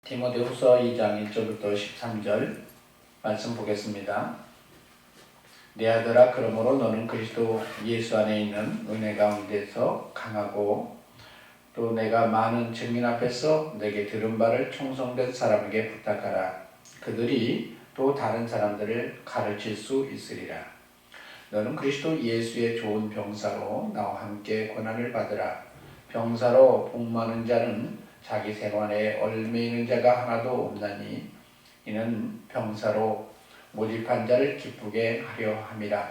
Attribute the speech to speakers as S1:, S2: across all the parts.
S1: 디모데후서 2장 1절부터 13절 말씀 보겠습니다. 내 아들아, 그러므로 너는 그리스도 예수 안에 있는 은혜 가운데서 강하고 또 내가 많은 증인 앞에서 내게 들은 바를 충성된 사람에게 부탁하라. 그들이 또 다른 사람들을 가르칠 수 있으리라. 너는 그리스도 예수의 좋은 병사로 나와 함께 고난을 받으라. 병사로 복무하는 자는 자기 생활에 얽매이는 자가 하나도 없나니 이는 병사로 모집한 자를 기쁘게 하려 함이라.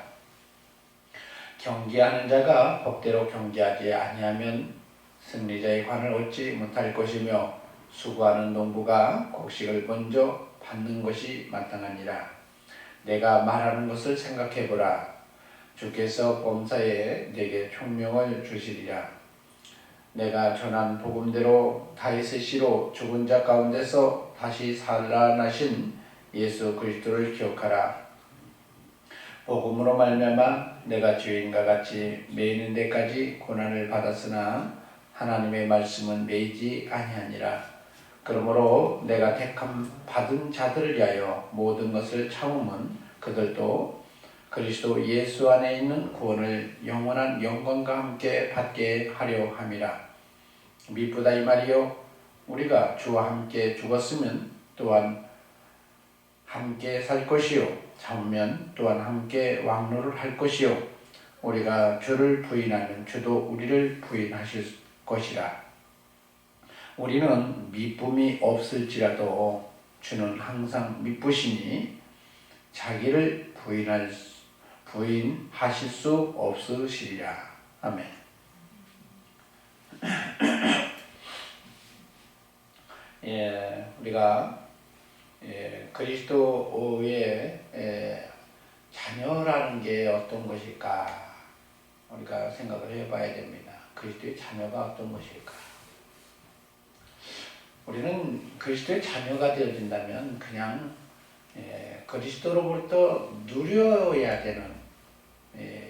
S1: 경계하는 자가 법대로 경계하지 아니하면 승리자의 관을 얻지 못할 것이며 수고하는 농부가 곡식을 먼저 받는 것이 마땅하니라. 내가 말하는 것을 생각해보라. 주께서 범사에 내게 총명을 주시리라. 내가 전한 복음대로 다윗의 씨로 죽은 자 가운데서 다시 살아나신 예수 그리스도를 기억하라. 복음으로 말미암아 내가 죄인과 같이 매이는 데까지 고난을 받았으나 하나님의 말씀은 매이지 아니하니라. 그러므로 내가 택함 받은 자들을 위하여 모든 것을 참음은 그들도 그리스도 예수 안에 있는 구원을 영원한 영광과 함께 받게 하려 함이라. 미쁘다 이 말이요, 우리가 주와 함께 죽었으면 또한 함께 살 것이요, 참으면 또한 함께 왕노를 할 것이요, 우리가 주를 부인하면 주도 우리를 부인하실 것이라. 우리는 미쁨이 없을지라도 주는 항상 미쁘시니 자기를 부인하실 수 없으시리라. 아멘. 우리가 그리스도의 자녀라는 게 어떤 것일까 우리가 생각을 해봐야 됩니다. 그리스도의 자녀가 어떤 것일까? 우리는 그리스도의 자녀가 되어진다면 그냥 그리스도로부터 누려야 되는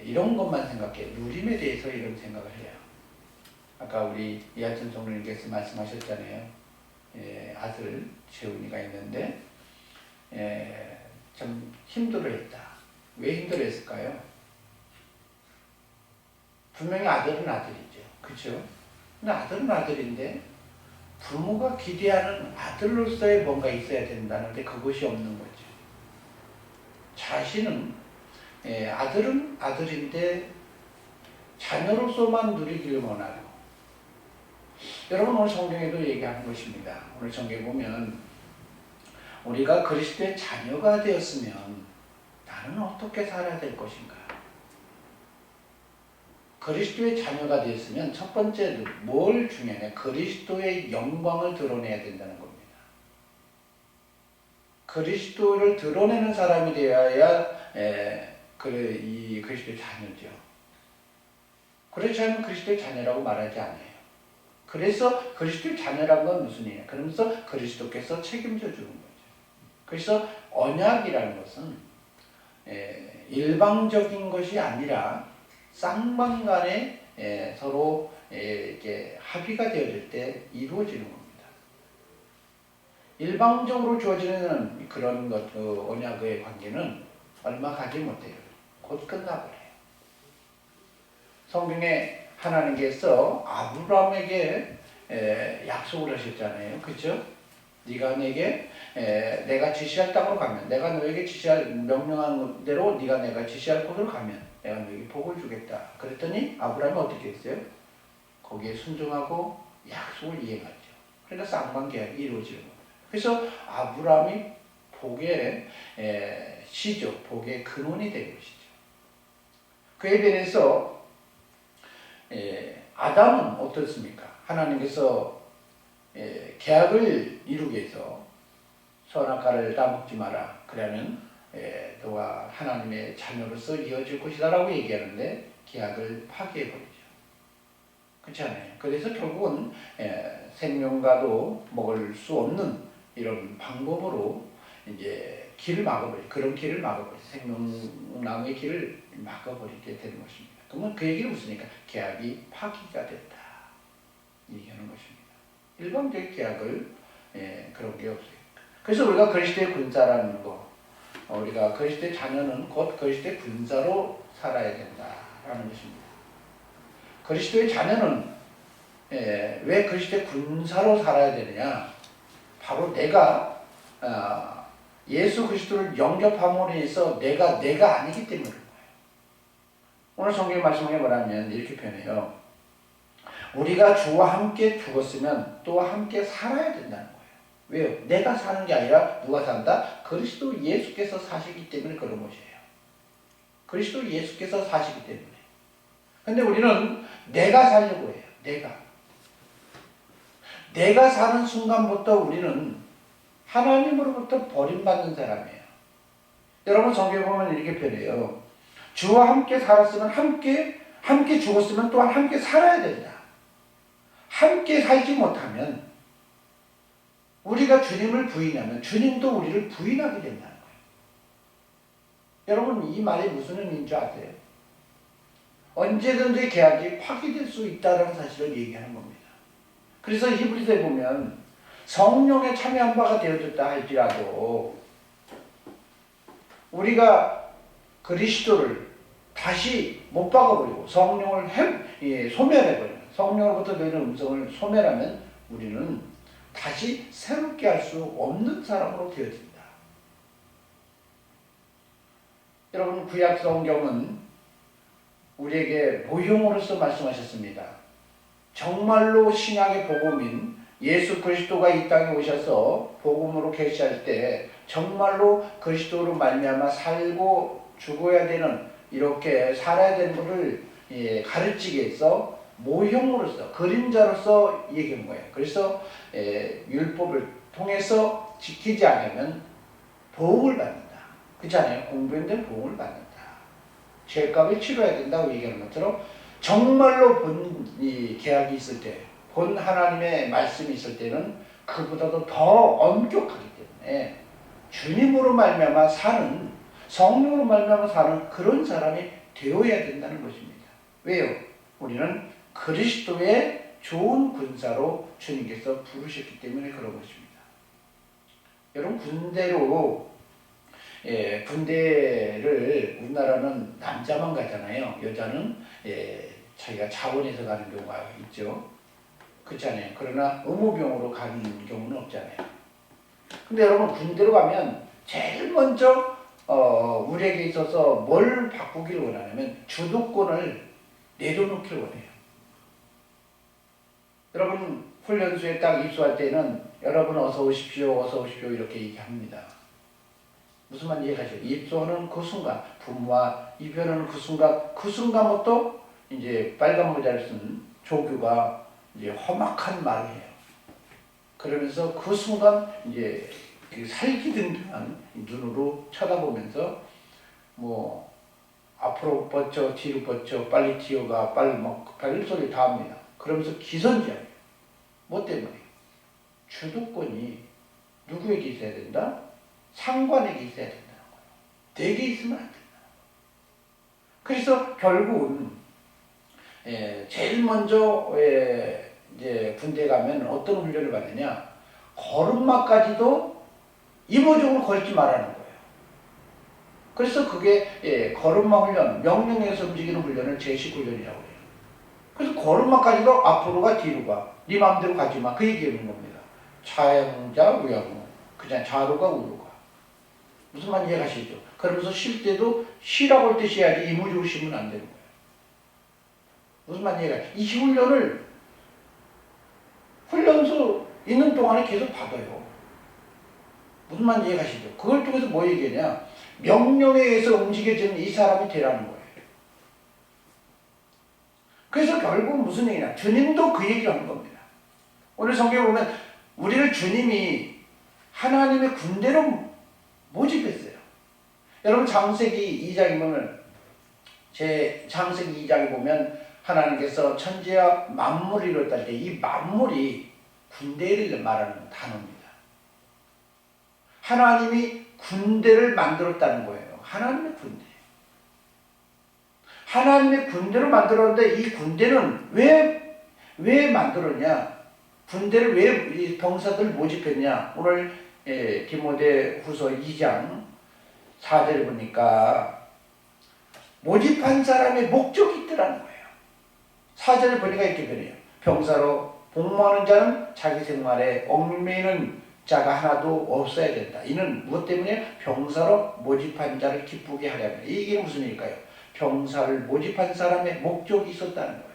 S1: 이런 것만 생각해. 누림에 대해서 이런 생각을 해요. 아까 우리 이하천 성령님께서 말씀하셨잖아요. 아들 재훈이가 있는데 참 힘들어했다. 왜 힘들어했을까요? 분명히 아들은 아들이죠. 그렇죠? 근데 아들은 아들인데 부모가 기대하는 아들로서의 뭔가 있어야 된다는데 그것이 없는 거죠. 자신은 아들은 아들인데 자녀로서만 누리기를 원하고. 여러분, 오늘 성경에도 얘기하는 것입니다. 오늘 성경에 보면 우리가 그리스도의 자녀가 되었으면 나는 어떻게 살아야 될 것인가? 그리스도의 자녀가 되었으면 첫 번째 뭘 중요하냐? 그리스도의 영광을 드러내야 된다는 겁니다. 그리스도를 드러내는 사람이 되어야 이 그리스도의 자녀죠. 그렇지 않으면 그리스도의 자녀라고 말하지 않아요. 그래서 그리스도의 자녀라는 건 무슨 일이냐? 그러면서 그리스도께서 책임져 주는 거죠. 그래서 언약이라는 것은 일방적인 것이 아니라 쌍방간에 서로 이렇게 합의가 되어질 때 이루어지는 겁니다. 일방적으로 주어지는 그런 언약의 관계는 얼마 가지 못해요. 곧 끝나버려요. 성경에 하나님께서 아브라함에게 약속을 하셨잖아요. 그렇죠? 네가 내게 내가 지시할 땅으로 가면, 내가 너에게 명령한 대로 네가 내가 지시할 곳으로 가면 내가 너에게 복을 주겠다. 그랬더니 아브라함이 어떻게 했어요? 거기에 순종하고 약속을 이행하죠. 그러니까 쌍방계약이 이루어지는 겁니다. 그래서 아브라함이 복의 시조, 복의 근원이 된 것이죠. 그에 비해서 아담은 어떻습니까? 하나님께서 계약을 이루기 위해서 선악과를 따먹지 마라. 그러면 너가 하나님의 자녀로서 이어질 것이다 라고 얘기하는데 계약을 파기해버리죠. 그렇지 않아요? 그래서 결국은 생명과도 먹을 수 없는 이런 방법으로 이제 길을 막아버리죠. 그런 길을 막아버리죠. 생명나무의 길을 막아버리게 되는 것입니다. 그러면 그 얘기는 무슨이니까? 계약이 파기가 됐다 얘기하는 것입니다. 일방적인 계약을 그런 게 없어요. 그래서 우리가 그리스도의 군사라는 거, 우리가 그리스도의 자녀는 곧 그리스도의 군사로 살아야 된다라는 것입니다. 그리스도의 자녀는 왜 그리스도의 군사로 살아야 되느냐? 바로 내가 예수 그리스도를 영접함으로 인해서 내가 아니기 때문에 그런 거예요. 오늘 성경 말씀에 뭐냐면 이렇게 표현해요. 우리가 주와 함께 죽었으면 또 함께 살아야 된다는 거예요. 왜요? 내가 사는 게 아니라 누가 산다? 그리스도 예수께서 사시기 때문에 그런 것이에요. 그리스도 예수께서 사시기 때문에. 근데 우리는 내가 살려고 해요. 내가 사는 순간부터 우리는 하나님으로부터 버림받는 사람이에요. 여러분 성경에 보면 이렇게 표현해요. 주와 함께 살았으면 함께 죽었으면 또한 함께 살아야 된다. 함께 살지 못하면 우리가 주님을 부인하면 주님도 우리를 부인하게 된다는 거예요. 여러분 이 말이 무슨 의미인 줄 아세요? 언제든지 계약이 파기될 수 있다는 사실을 얘기하는 겁니다. 그래서 히브리서에 보면 성령에 참여한 바가 되어졌다 할지라도 우리가 그리스도를 다시 못 박아버리고 성령을 소멸해버리면, 성령으로부터 들리는 음성을 소멸하면 우리는 다시 새롭게 할 수 없는 사람으로 되어진다. 여러분 구약 성경은 우리에게 모형으로서 말씀하셨습니다. 정말로 신약의 복음인 예수 그리스도가 이 땅에 오셔서 복음으로 계시할 때 정말로 그리스도로 말미암아 살고 죽어야 되는, 이렇게 살아야 되는 것을 가르치기 위해서 모형으로서, 그림자로서 얘기한 거예요. 그래서 율법을 통해서 지키지 않으면 보응을 받는다. 그렇잖아요. 공부했는데 보응을 받는다. 죄값을 치러야 된다고 얘기하는 것처럼 정말로 본 이 계약이 있을 때, 본 하나님의 말씀이 있을 때는 그보다도 더 엄격하기 때문에 주님으로 말미암아 사는, 성령으로 말미암아 사는 그런 사람이 되어야 된다는 것입니다. 왜요? 우리는 그리스도의 좋은 군사로 주님께서 부르셨기 때문에 그런 것입니다. 여러분 군대를 우리나라는 남자만 가잖아요. 여자는 자기가 자원해서 가는 경우가 있죠. 그렇잖아요. 그러나 의무병으로 가는 경우는 없잖아요. 근데 여러분 군대로 가면 제일 먼저 우리에게 있어서 뭘 바꾸기를 원하냐면 주도권을 내려놓기를 원해요. 여러분 훈련소에 딱 입소할 때는 여러분 어서 오십시오 이렇게 얘기합니다. 무슨 말인지 이해가시죠? 입소하는 그 순간, 부모와 이별하는 그 순간부터 이제 빨간 모자를 쓴 조교가 이제 험악한 말을 해요. 그러면서 그 순간 이제 살기등등한 눈으로 쳐다보면서 뭐 앞으로 뻗쳐 뒤로 뻗쳐 빨리 튀어가 빨리 빨리 소리 다 합니다. 그러면서 기선제압이에요. 뭐 때문에? 주도권이 누구에게 있어야 된다? 상관에게 있어야 된다는 거예요. 내게 있으면 안 된다. 그래서 결국은 제일 먼저 이제 군대 가면 어떤 훈련을 받느냐? 걸음마까지도 이모적으로 걸지 말라는 거예요. 그래서 그게 걸음마 훈련, 명령에서 움직이는 훈련을 제식 훈련이라고 해요. 그래서 걸음마까지도 앞으로가 뒤로가, 네 마음대로 가지마, 그 얘기하는 겁니다. 좌양자 우양우, 그냥 좌로가 우로가. 무슨 말인지 이해가시죠? 그러면서 쉴 때도 쉬라고 할 때 쉬어야지 이모적으로 쉬면 안 되는 거예요. 무슨 말인지 이해가시죠? 이 훈련을 훈련소 있는 동안에 계속 받아요. 무슨 말인지 이해가시죠? 그걸 통해서 뭐 얘기하냐? 명령에 의해서 움직여지는 이 사람이 되라는 거예요. 그래서 결국 무슨 얘기냐? 주님도 그 얘기를 하는 겁니다. 오늘 성경에 보면 우리를 주님이 하나님의 군대로 모집했어요. 여러분 창세기 2장에 보면, 창세기 2장에 보면 하나님께서 천지와 만물을 이뤘다 때 이 만물이 군대를 말하는 단어입니다. 하나님이 군대를 만들었다는 거예요. 하나님의 군대. 하나님의 군대로 만들었는데 이 군대는 왜 만들었냐? 군대를 왜 이 병사들 모집했냐? 오늘 디모데후서 2장 4절을 보니까 모집한 사람의 목적이 있더라는 거예요. 4절을 보니까 이렇게 변해요. 병사로 복무하는 자는 자기 생활에 얽매이는 자가 하나도 없어야 된다. 이는 무엇 때문에? 병사로 모집한 자를 기쁘게 하려면. 이게 무슨 일일까요? 병사를 모집한 사람의 목적이 있었다는 거예요.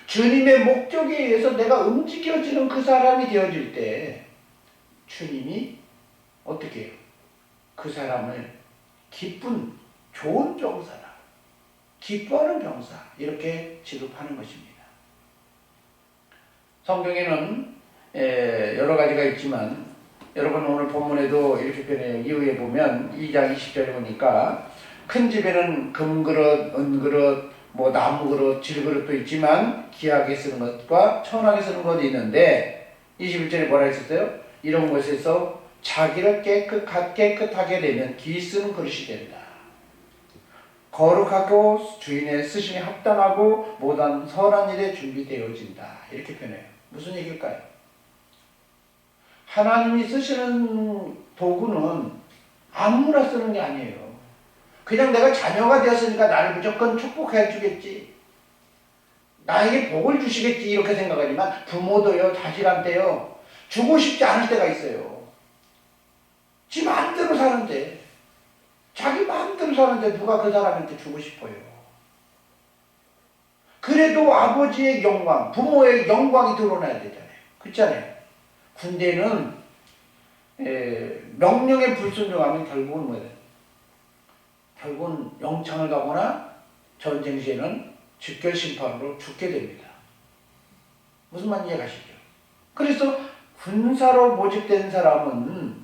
S1: 주님의 목적에 의해서 내가 움직여지는 그 사람이 되어질 때 주님이 어떻게 해요? 그 사람을 기쁜 좋은 병사라, 기뻐하는 병사 이렇게 취급하는 것입니다. 성경에는 여러 가지가 있지만 여러분 오늘 본문에도 이렇게 변해요. 이후에 보면 2장 20절에 보니까 큰 집에는 금그릇, 은그릇, 뭐 나무그릇, 질그릇도 있지만 귀하게 쓰는 것과 천하게 쓰는 것이 있는데 21절에 뭐라 했었어요? 이런 것에서 자기를 깨끗하게 되면 기 쓰는 그릇이 된다. 거룩하고 주인의 쓰심에 합당하고 모든 선한 일에 준비되어진다. 이렇게 표현해요. 무슨 얘기일까요? 하나님이 쓰시는 도구는 아무나 쓰는 게 아니에요. 그냥 내가 자녀가 되었으니까 나를 무조건 축복해 주겠지, 나에게 복을 주시겠지 이렇게 생각하지만 부모도요, 자식한테요 주고 싶지 않을 때가 있어요. 지 마음대로 사는데, 자기 마음대로 사는데 누가 그 사람한테 주고 싶어요. 그래도 아버지의 영광, 부모의 영광이 드러나야 되잖아요. 그렇잖아요. 군대는 명령에 불순종하면 결국은 뭐예요? 결국은 영창을 가거나 전쟁 시에는 즉결심판으로 죽게 됩니다. 무슨 말인지 이해가시죠? 그래서 군사로 모집된 사람은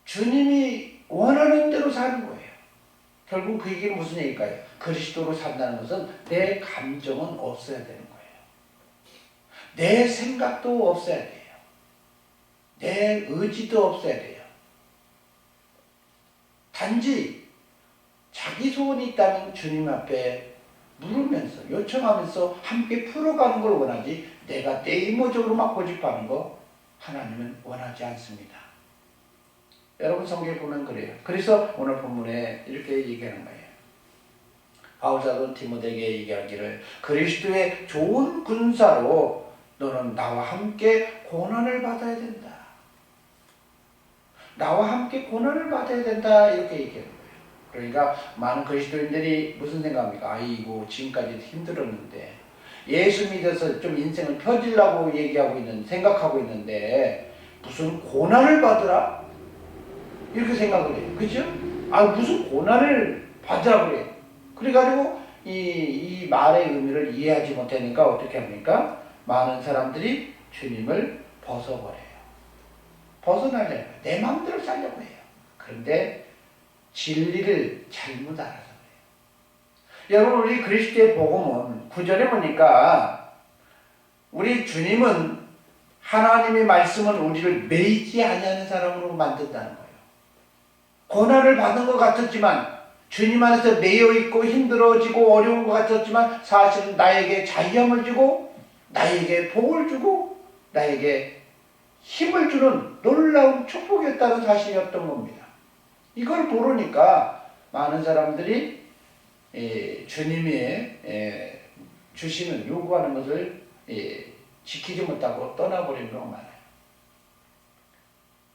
S1: 주님이 원하는 대로 사는 거예요. 결국 그 얘기는 무슨 얘기일까요? 그리스도로 산다는 것은 내 감정은 없어야 되는 거예요. 내 생각도 없어야 돼요. 내 의지도 없어야 돼요. 단지 자기 소원이 있다면 주님 앞에 물으면서 요청하면서 함께 풀어가는 걸 원하지, 내가 내 이모적으로 막 고집하는 거 하나님은 원하지 않습니다. 여러분 성경에 보면 그래요. 그래서 오늘 본문에 이렇게 얘기하는 거예요. 바울사도 디모데에게 얘기하기를 그리스도의 좋은 군사로 너는 나와 함께 고난을 받아야 된다. 나와 함께 고난을 받아야 된다 이렇게 얘기하는 거예요. 그러니까 많은 그리스도인들이 무슨 생각합니까? 아이고 지금까지 힘들었는데 예수 믿어서 좀 인생을 펴지려고 얘기하고 있는, 생각하고 있는데 무슨 고난을 받으라? 이렇게 생각을 해요. 그죠? 아 무슨 고난을 받으라 그래. 그래가지고 이 말의 의미를 이해하지 못하니까 어떻게 합니까? 많은 사람들이 주님을 벗어버려요. 벗어나려고 해요. 내 마음대로 살려고 해요. 그런데 진리를 잘못 알아서 그래요. 여러분 우리 그리스도의 복음은 9절에 보니까 우리 주님은 하나님의 말씀은 우리를 매이지 아니하는 사람으로 만든다는 거예요. 고난을 받는 것 같았지만 주님 안에서 매여있고 힘들어지고 어려운 것 같았지만 사실은 나에게 자유함을 주고 나에게 복을 주고 나에게 힘을 주는 놀라운 축복이었다는 사실이었던 겁니다. 이걸 모르니까 많은 사람들이 주님이 주시는 요구하는 것을 지키지 못하고 떠나버리는 경우가 많아요.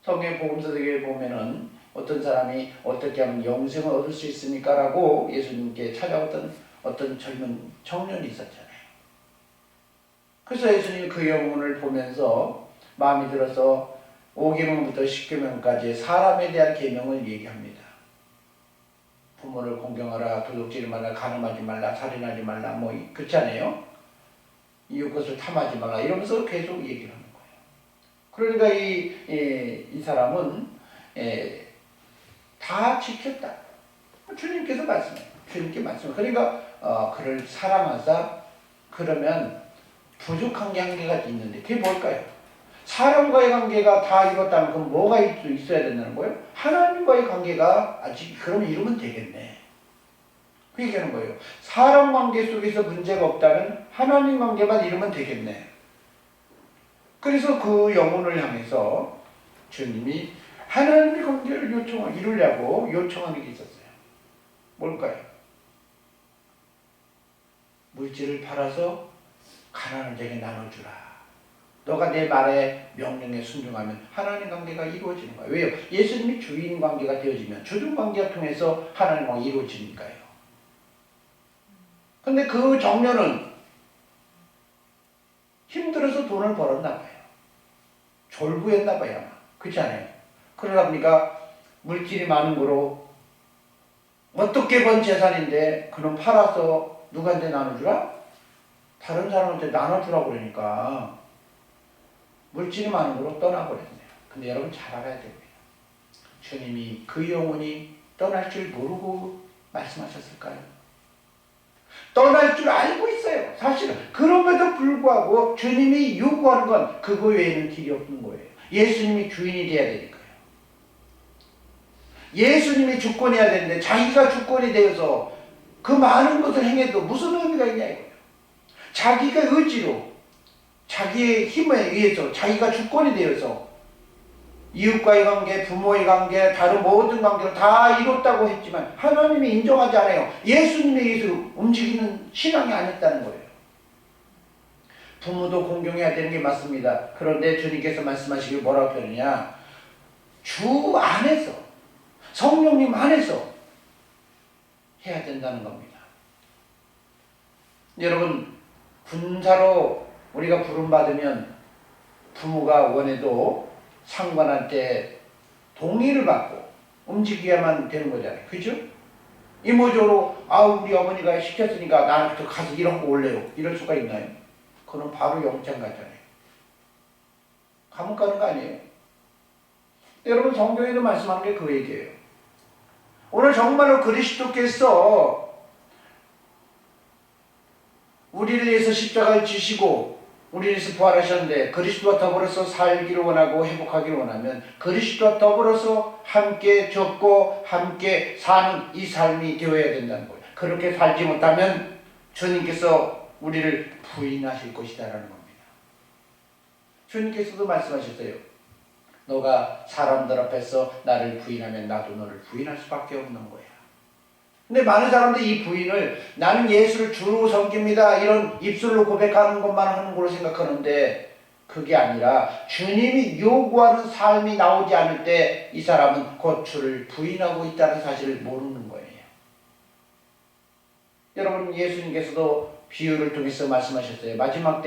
S1: 성경 복음서에 보면은 어떤 사람이 어떻게 하면 영생을 얻을 수 있습니까? 라고 예수님께 찾아왔던 어떤 젊은 청년이 있었잖아요. 그래서 예수님이 그 영혼을 보면서 마음이 들어서 5계명부터 10계명까지 사람에 대한 계명을 얘기합니다. 부모를 공경하라, 도둑질하지 말라, 간음하지 말라, 살인하지 말라, 뭐 그렇잖아요. 이웃 것을 탐하지 말라 이러면서 계속 얘기를 하는 거예요. 그러니까 이 사람은 다 지켰다. 주님께서 말씀해요. 주님께 말씀해요. 그러니까 그를 사랑하사 그러면 부족한 게 한계가 있는데 그게 뭘까요? 사람과의 관계가 다 이뤘다면 그럼 뭐가 있어야 된다는 거예요? 하나님과의 관계가 아직 그러면 이루면 되겠네. 그 얘기하는 거예요. 사람 관계 속에서 문제가 없다면 하나님 관계만 이루면 되겠네. 그래서 그 영혼을 향해서 주님이 하나님의 관계를 이루려고 요청하는 게 있었어요. 뭘까요? 물질을 팔아서 가난한 자에게 나눠주라. 너가 내 말에 명령에 순종하면 하나님 관계가 이루어지는 거예요. 왜요? 예수님이 주인 관계가 되어지면 주등 관계가 통해서 하나님 관계가 이루어지니까요. 근데 그 정녀는 힘들어서 돈을 벌었나 봐요. 졸부했나 봐요. 아마. 그렇지 않아요? 그러다 보니까 물질이 많은 거로 어떻게 번 재산인데 그놈 팔아서 누구한테 나눠주라? 다른 사람한테 나눠주라고 그러니까 물질이 많은 거로 떠나버렸네요. 근데 여러분 잘 알아야 됩니다. 주님이 그 영혼이 떠날 줄 모르고 말씀하셨을까요? 떠날 줄 알고 있어요. 사실은. 그럼에도 불구하고 주님이 요구하는 건 그거 외에는 길이 없는 거예요. 예수님이 주인이 돼야 되니까요. 예수님이 주권해야 되는데 자기가 주권이 되어서 그 많은 것을 행해도 무슨 의미가 있냐 이거예요. 자기가 의지로 자기의 힘에 의해서 자기가 주권이 되어서 이웃과의 관계, 부모의 관계, 다른 모든 관계를 다 이뤘다고 했지만 하나님이 인정하지 않아요. 예수님에 의해서 움직이는 신앙이 아니었다는 거예요. 부모도 공경해야 되는 게 맞습니다. 그런데 주님께서 말씀하시길 뭐라고 표현하냐? 주 안에서, 성령님 안에서 해야 된다는 겁니다. 여러분, 군사로 우리가 부름받으면 부모가 원해도 상관한테 동의를 받고 움직여야만 되는 거잖아요. 그죠? 이모저로 우리 어머니가 시켰으니까 나한테 가서 이런 거 올래요. 이럴 수가 있나요? 그건 바로 영장 가잖아요. 감옥 가는 거 아니에요? 여러분 성경에도 말씀하는 게 그 얘기예요. 오늘 정말로 그리스도께서 우리를 위해서 십자가를 지시고 우리를 위해서 부활하셨는데 그리스도와 더불어서 살기를 원하고 행복하기를 원하면 그리스도와 더불어서 함께 죽고 함께 사는 이 삶이 되어야 된다는 거예요. 그렇게 살지 못하면 주님께서 우리를 부인하실 것이다라는 겁니다. 주님께서도 말씀하셨어요. 너가 사람들 앞에서 나를 부인하면 나도 너를 부인할 수밖에 없는 거야. 근데 많은 사람들이 이 부인을 나는 예수를 주로 섬깁니다 이런 입술로 고백하는 것만 하는 걸로 생각하는데 그게 아니라 주님이 요구하는 삶이 나오지 않을 때 이 사람은 곧 주를 부인하고 있다는 사실을 모르는 거예요. 여러분 예수님께서도 비유를 통해서 말씀하셨어요. 마지막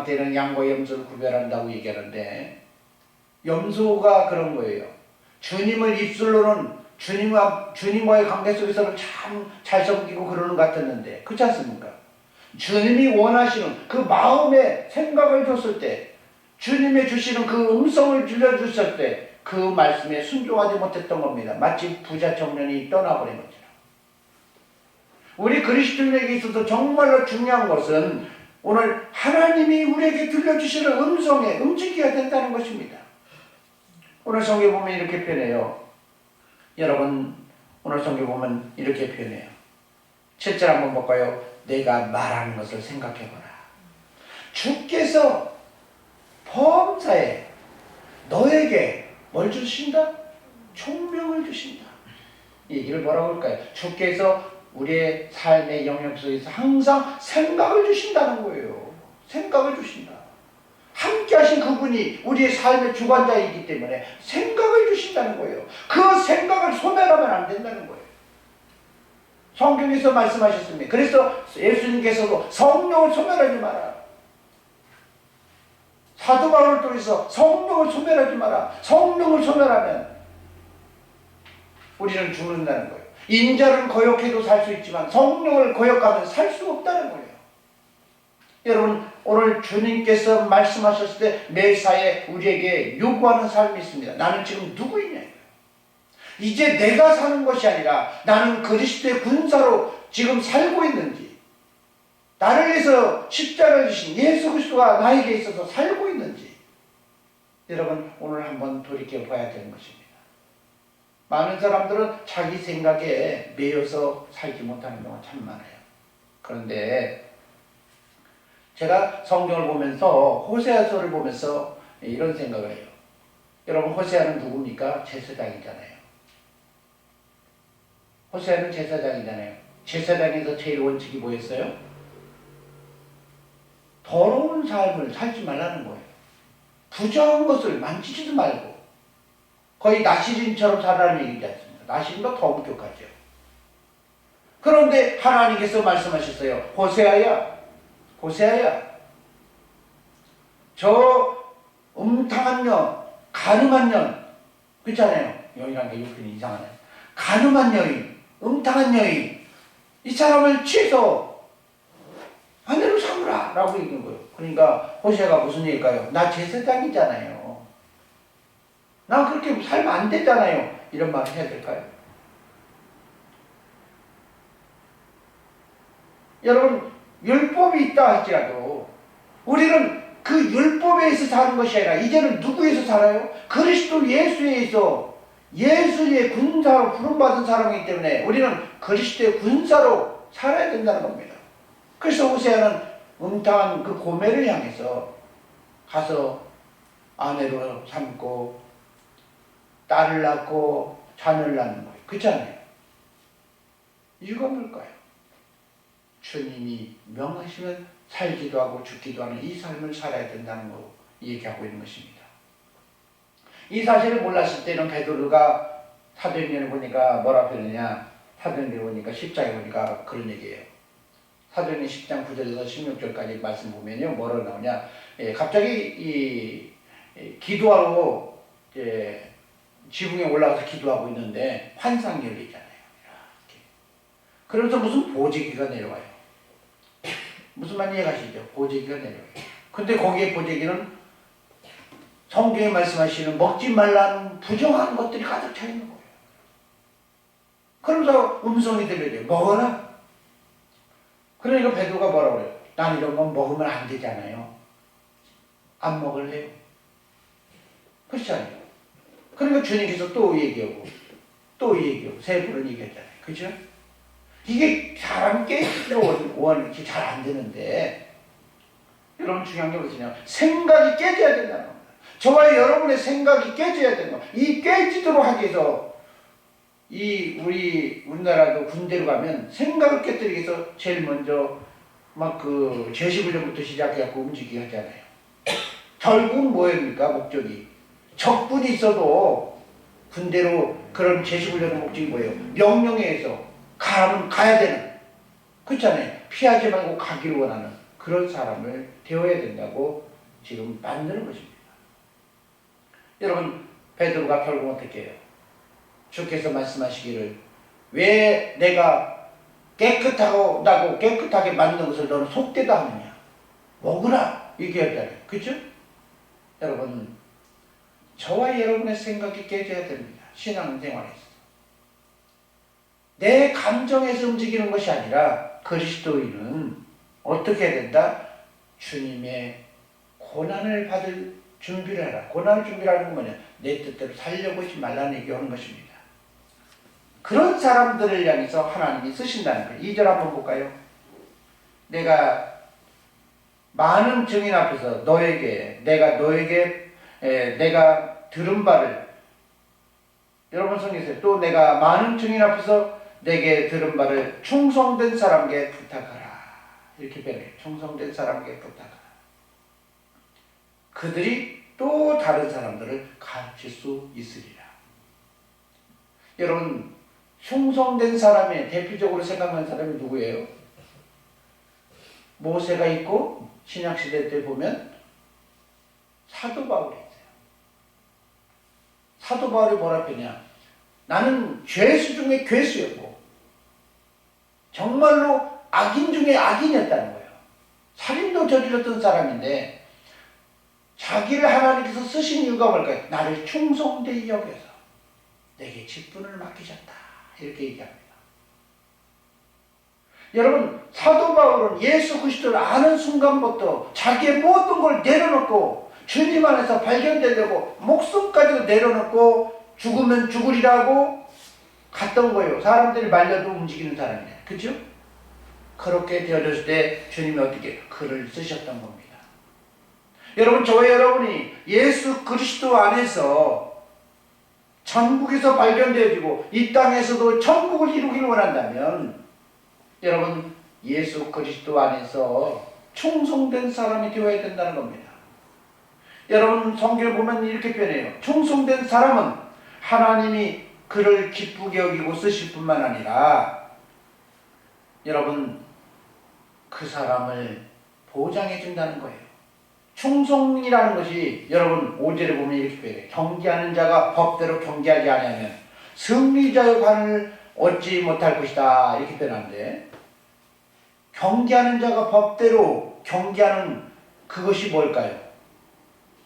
S1: 때는 양과 염소를 구별한다고 얘기하는데 염소가 그런 거예요. 주님을 입술로는 주님과의 관계 속에서는 참 잘 섬기고 그러는 것 같았는데 그렇지 않습니까? 주님이 원하시는 그 마음의 생각을 줬을 때 주님의 주시는 그 음성을 들려주셨을 때 그 말씀에 순종하지 못했던 겁니다. 마치 부자 청년이 떠나버린 것처럼. 우리 그리스도인에게 있어서 정말로 중요한 것은 오늘 하나님이 우리에게 들려주시는 음성에 움직여야 된다는 것입니다. 오늘 성경 보면 이렇게 표현해요. 여러분 오늘 성경 보면 이렇게 표현해요. 7절 한번 볼까요? 내가 말하는 것을 생각해보라. 주께서 범사에 너에게 뭘 주신다? 총명을 주신다. 이 얘기를 뭐라고 할까요? 주께서 우리의 삶의 영역 속에서 항상 생각을 주신다는 거예요. 생각을 주신다. 함께 하신 그분이 우리의 삶의 주관자이기 때문에 생각을 주신다는 거예요. 그 생각을 소멸하면 안 된다는 거예요. 성경에서 말씀하셨습니다. 그래서 예수님께서도 성령을 소멸하지 마라. 사도 바울을 통해서 성령을 소멸하지 마라. 성령을 소멸하면 우리는 죽는다는 거예요. 인자를 거역해도 살 수 있지만 성령을 거역하면 살 수 없다는 거예요. 여러분 오늘 주님께서 말씀하셨을 때 매사에 우리에게 요구하는 삶이 있습니다. 나는 지금 누구이냐. 이제 내가 사는 것이 아니라 나는 그리스도의 군사로 지금 살고 있는지 나를 위해서 십자가를 주신 예수 그리스도가 나에게 있어서 살고 있는지 여러분 오늘 한번 돌이켜 봐야 되는 것입니다. 많은 사람들은 자기 생각에 매여서 살지 못하는 경우가 참 많아요. 그런데 제가 성경을 보면서 호세아서를 보면서 이런 생각을 해요. 여러분, 호세아는 누굽니까? 제사장이잖아요. 호세아는 제사장이잖아요. 제사장에서 제일 원칙이 뭐였어요? 더러운 삶을 살지 말라는 거예요. 부정한 것을 만지지도 말고 거의 나시린처럼 살라는 얘기지 않습니까? 나시린보다 더 엄격하죠. 그런데 하나님께서 말씀하셨어요. 호세아야, 저 음탕한 년, 가늠한 년, 그렇잖아요. 여인한 게 욕이 이상하네. 가늠한 여인, 음탕한 여인, 이 사람을 취해서 하늘로 삼으라 라고 얘기한 거예요. 그러니까 호세아가 무슨 얘기일까요? 나 제사장이잖아요. 난 그렇게 살면 안 되잖아요. 이런 말을 해야 될까요? 여러분, 율법이 있다 할지라도 우리는 그 율법에 의해서 사는 것이 아니라 이제는 누구에서 살아요? 그리스도 예수에 의해서 예수의 군사로 부름받은 사람이기 때문에 우리는 그리스도의 군사로 살아야 된다는 겁니다. 그래서 호세아는 음탕한 그 고멜을 향해서 가서 아내로 삼고 딸을 낳고 자녀를 낳는 거예요. 그렇잖아요. 이유가 뭘까요? 주님이 명하시면 살기도 하고 죽기도 하는 이 삶을 살아야 된다는 거 얘기하고 있는 것입니다. 이 사실을 몰랐을 때는 베드로가 사도행전을 보니까 뭐라 표현하냐? 사도행전을 보니까 10장에 보니까 그런 얘기예요. 사도행전 10장 9절에서 16절까지 말씀 보면요, 뭐라고 나오냐? 갑자기 기도하러 지붕에 올라가서 기도하고 있는데 환상이 열리잖아요. 이렇게. 그러면서 무슨 보재기가 내려와요. 무슨 말 이해가시죠? 보재기가 내려와요. 근데 거기에 보재기는 성경에 말씀하시는 먹지 말라는 부정한 것들이 가득 차 있는 거예요. 그러면서 음성이 들려요. 먹어라. 그러니까 베드로가 뭐라고 그래요? 난 이런 건 먹으면 안 되잖아요. 안 먹을래요. 그렇지 않아요? 그러니까 주님께서 또 얘기하고 또 얘기하고 세 번을 얘기했잖아요. 그죠? 이게 사람 깨지기로 원이 잘 안 되는데 여러분 중요한 게 무엇이냐? 생각이 깨져야 된다는 겁니다. 저와 여러분의 생각이 깨져야 되는 겁니다. 이 깨지도록 하기 위해서 우리나라도 군대로 가면 생각을 깨뜨리기 위해서 제일 먼저 막 그 제시훈련부터 시작해갖고 움직이게 하잖아요. 결국 뭐입니까? 목적이 적군이 있어도 군대로 그런 제시훈련의 목적이 뭐예요? 명령에 의해서 가면 가야 되는, 그렇잖아요. 피하지 말고 가기를 원하는 그런 사람을 되어야 된다고 지금 만드는 것입니다. 여러분, 베드로가 결국 어떻게 해요? 주께서 말씀하시기를 왜 내가 깨끗하게 만든 것을 너는 속되다 하느냐? 먹으라 얘기하잖아요. 그렇죠? 여러분, 저와 여러분의 생각이 깨져야 됩니다. 신앙생활에서. 내 감정에서 움직이는 것이 아니라 그리스도인은 어떻게 해야 된다? 주님의 고난을 받을 준비를 해라. 고난을 준비하는 건 뭐냐? 내 뜻대로 살려고 하지 말라는 얘기하는 것입니다. 그런 사람들을 향해서 하나님이 쓰신다는 거예요. 2절 한번 볼까요? 내가 많은 증인 앞에서 내가 들은 바를, 여러분 성경에서 또 내가 많은 증인 앞에서 내게 들은 바를 충성된 사람에게 부탁하라. 이렇게 표현해요. 충성된 사람에게 부탁하라. 그들이 또 다른 사람들을 가르칠 수 있으리라. 여러분, 충성된 사람의 대표적으로 생각하는 사람이 누구예요? 모세가 있고 신약시대 때 보면 사도 바울이 있어요. 사도 바울이 뭐라 했냐? 나는 죄수 중에 괴수였고 정말로 악인 중에 악인이었다는 거예요. 살인도 저질렀던 사람인데 자기를 하나님께서 쓰신 이유가 뭘까요? 나를 충성되이 여겨서 내게 직분을 맡기셨다. 이렇게 얘기합니다. 여러분, 사도 바울은 예수 그리스도를 아는 순간부터 자기의 모든 걸 내려놓고 주님 안에서 발견되려고 목숨까지도 내려놓고 죽으면 죽으리라고 갔던 거예요. 사람들이 말려도 움직이는 사람이에요. 그죠? 그렇게 되어졌을 때 주님이 어떻게 글을 쓰셨던 겁니다. 여러분, 저와 여러분이 예수 그리스도 안에서 천국에서 발견되어지고 이 땅에서도 천국을 이루기를 원한다면 여러분, 예수 그리스도 안에서 충성된 사람이 되어야 된다는 겁니다. 여러분, 성경을 보면 이렇게 표현해요. 충성된 사람은 하나님이 그를 기쁘게 여기고 쓰실 뿐만 아니라 여러분, 그 사람을 보장해 준다는 거예요. 충성이라는 것이 여러분 5절에 보면 이렇게 표현해요. 경계하는 자가 법대로 경계하지 아니하면 승리자의 관을 얻지 못할 것이다, 이렇게 표현하는데, 경계하는 자가 법대로 경계하는 그것이 뭘까요?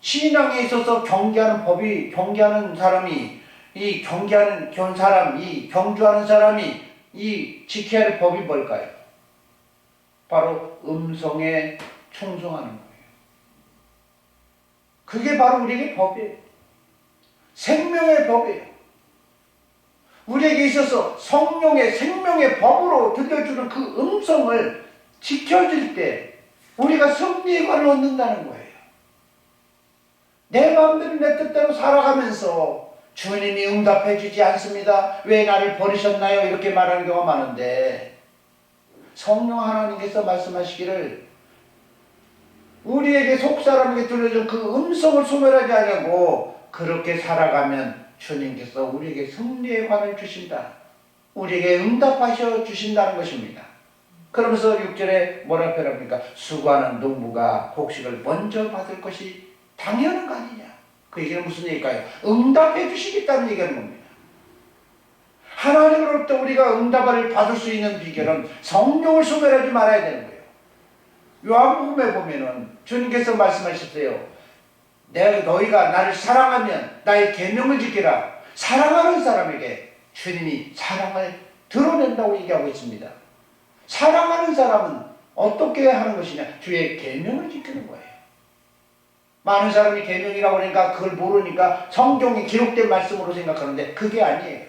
S1: 신앙에 있어서 경계하는 법이, 경계하는 사람이, 이 경계하는 사람, 이 경주하는 사람이 이 지켜야 할 법이 뭘까요? 바로 음성에 충성하는 거예요. 그게 바로 우리에게 법이에요. 생명의 법이에요. 우리에게 있어서 성령의 생명의 법으로 들려주는 그 음성을 지켜줄 때 우리가 승리의 관을 얻는다는 거예요. 내 마음대로 내 뜻대로 살아가면서 주님이 응답해 주지 않습니다. 왜 나를 버리셨나요? 이렇게 말하는 경우가 많은데, 성령 하나님께서 말씀하시기를 우리에게 속사람에게 들려준 그 음성을 소멸하지 않냐고, 그렇게 살아가면 주님께서 우리에게 승리의 관을 주신다. 우리에게 응답하셔 주신다는 것입니다. 그러면서 6절에 뭐라고 표현합니까? 수고하는 농부가 곡식을 먼저 받을 것이 당연한 거 아니냐. 그 얘기는 무슨 얘기일까요? 응답해 주시겠다는 얘기하는 겁니다. 하나님으로부터 우리가 응답을 받을 수 있는 비결은 성령을 소멸하지 말아야 되는 거예요. 요한복음에 보면은 주님께서 말씀하셨어요. 너희가 나를 사랑하면 나의 계명을 지키라. 사랑하는 사람에게 주님이 사랑을 드러낸다고 얘기하고 있습니다. 사랑하는 사람은 어떻게 하는 것이냐? 주의 계명을 지키는 거예요. 많은 사람이 계명이라고 그러니까 그걸 모르니까 성경에 기록된 말씀으로 생각하는데 그게 아니에요.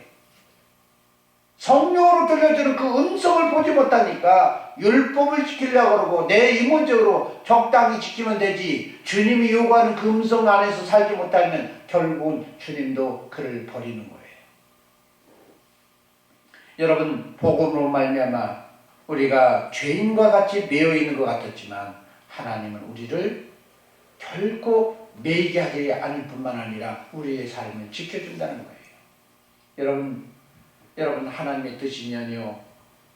S1: 성령으로 들려주는 그 음성을 보지 못하니까 율법을 지키려고 그러고 내 이문적으로 적당히 지키면 되지, 주님이 요구하는 그 음성 안에서 살지 못하면 결국은 주님도 그를 버리는 거예요. 여러분, 복음으로 말미암아 우리가 죄인과 같이 매여 있는 것 같았지만 하나님은 우리를 결코 매이게 하지 않을 뿐만 아니라 우리의 삶을 지켜준다는 거예요. 여러분 하나님의 뜻이면요,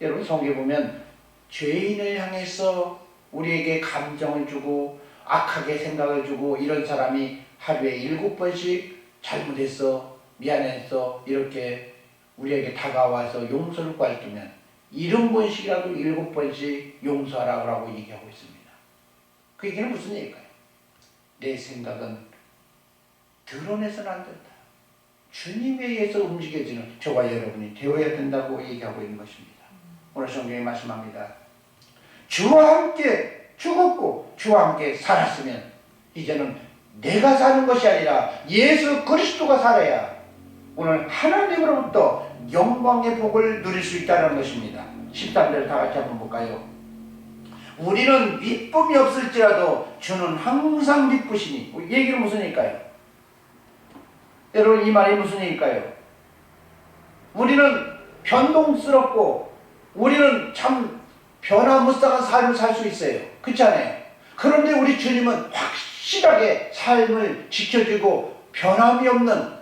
S1: 여러분 성경에 보면 죄인을 향해서 우리에게 감정을 주고 악하게 생각을 주고 이런 사람이 하루에 7번씩 잘못했어, 미안했어, 이렇게 우리에게 다가와서 용서를 구할 때면 70번씩이라도 7번씩 용서하라고 얘기하고 있습니다. 그 얘기는 무슨 얘기일까요? 내 생각은 드러내서는 안 된다. 주님에 의해서 움직여지는 저와 여러분이 되어야 된다고 얘기하고 있는 것입니다. 오늘 성경에 말씀합니다. 주와 함께 죽었고 주와 함께 살았으면 이제는 내가 사는 것이 아니라 예수 그리스도가 살아야 오늘 하나님으로부터 영광의 복을 누릴 수 있다는 것입니다. 13절 다 같이 한번 볼까요? 우리는 기쁨이 없을지라도 주는 항상 기쁘시니. 이 얘기는 무슨 얘기일까요? 여러분, 이 말이 무슨 얘기일까요? 우리는 변동스럽고 우리는 참 변화무쌍한 삶을 살 수 있어요. 그렇지 않아요? 그런데 우리 주님은 확실하게 삶을 지켜주고 변함이 없는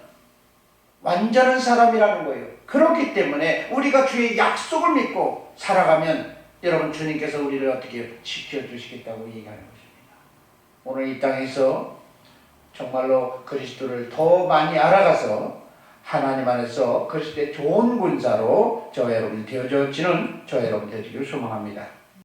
S1: 완전한 사람이라는 거예요. 그렇기 때문에 우리가 주의 약속을 믿고 살아가면 여러분, 주님께서 우리를 어떻게 지켜주시겠다고 얘기하는 것입니다. 오늘 이 땅에서 정말로 그리스도를 더 많이 알아가서 하나님 안에서 그리스도의 좋은 군사로 저와 여러분이 되어지는 저와 여러분 되시기를 소망합니다.